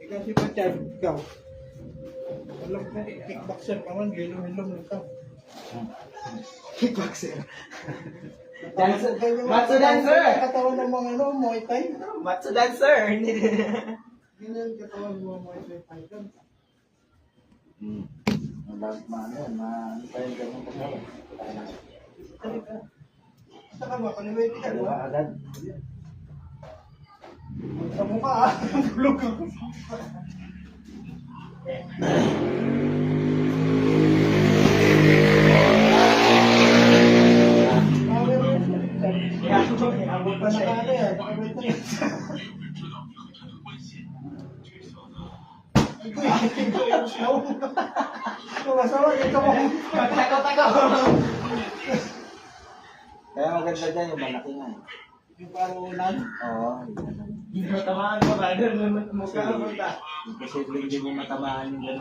Ikaw si Pachad, ikaw. Alam ko, kickboxer ka man, gilong-hilong ka. Kickboxer. Dancer. Matsu dancer. Katawan ng mga Muay Thai. Matsu dancer. Ganyan katawan ng mga Muay Thai fighter. Ano pa yung ganun kasama? Saka ba, kaliwete ka Dalawa ba? agad. Sa mukha ah, bulog ako. Abot pa na kaya yan. Sumasawa, ito mo. Tako. Kaya maganda dyan yung malaki nga. Yung parang ulan. Oo. Hindi matamaan ka ba? Mukha mo ta. Imposible hindi mo matamaan yung gano'n.